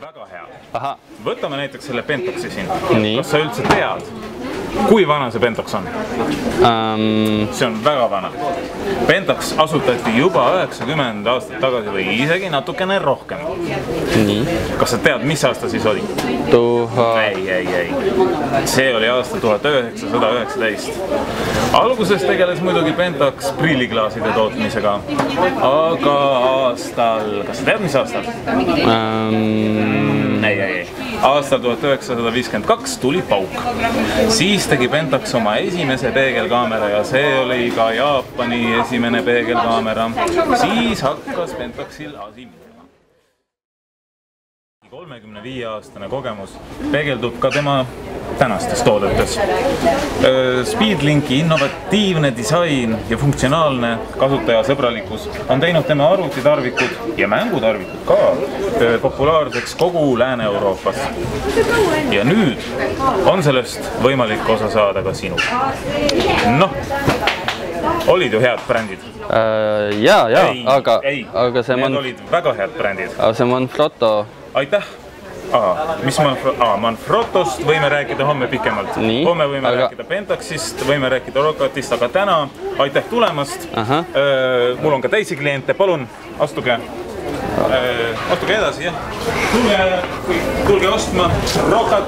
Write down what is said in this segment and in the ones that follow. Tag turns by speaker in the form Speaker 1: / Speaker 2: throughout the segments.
Speaker 1: Väga hea.
Speaker 2: Aha.
Speaker 1: Võtame näiteks selle Pentoxi siin.
Speaker 2: Nii.
Speaker 1: Kas sa üldse tead, kui vana see Pentox on? See on väga vana. Pentox asutati juba 90 aastat tagasi või isegi natukene rohkem.
Speaker 2: Nii.
Speaker 1: Kas sa tead, mis aasta siis oli? Ei. See oli aasta 1919. Alguses tegeles muidugi Pentox prilliklaaside tootmisega, aga kas sa tead, mis aastal? Ei. Aastal 1952 tuli pauk. Siis tegi Pentox oma esimese peegelkaamera ja see oli ka Jaapani esimene peegelkaamera. Siis hakkas Pentoxil asi minema. 35-aastane kogemus peegeldub ka tema tänastes toodetes. Speedlinki innovatiivne disain ja funktsionaalne kasutajasõbralikkus on teinud tema arvutitarvikud ja mängutarvikud ka populaarseks kogu Lääne-Euroopas. Ja nüüd on sellest võimalik osa saada ka sinu. Olid ju head brändid?
Speaker 2: Aga see
Speaker 1: need olid väga head brändid.
Speaker 2: Aga see Manfrotto...
Speaker 1: Aitäh! Manfrottost võime rääkida homme pikemalt. Homme võime rääkida Pentoxist, võime rääkida Rocatist, aga täna aitäh tulemast. Mul on ka teisi kliente, palun astuge edasi, jah. Tulge ostma Rocat,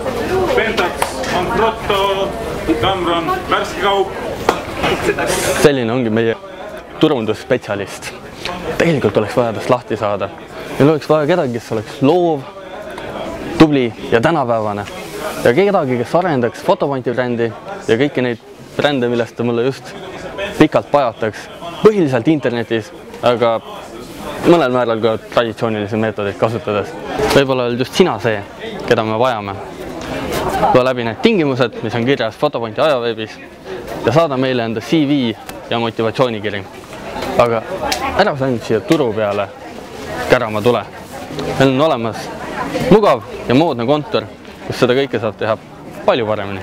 Speaker 1: Pentox, Manfrotto, Tamron, värske kaup.
Speaker 2: Selline ongi meie turundusspetsialist. Tegelikult oleks vaja tast lahti saada. Meil oleks vaja kedagi, kes oleks loov, tubli ja tänapäevane. Ja kedagi, kes arendaks fotoponti brändi ja kõiki neid brände, millest ta mulle just pikalt pajataks. Põhiliselt internetis, aga mõnel määral ka traditsioonilisi meetodeid kasutades. Võib-olla oled just sina see, keda me vajame. Loe läbi need tingimused, mis on kirjas fotoponti ajaveebis ja saada meile enda CV ja motivatsioonikiri. Aga ära sa ainult siia turu peale kärama tule. Meil on olemas mugav ja moodne kontor, kus seda kõike saab teha palju paremini.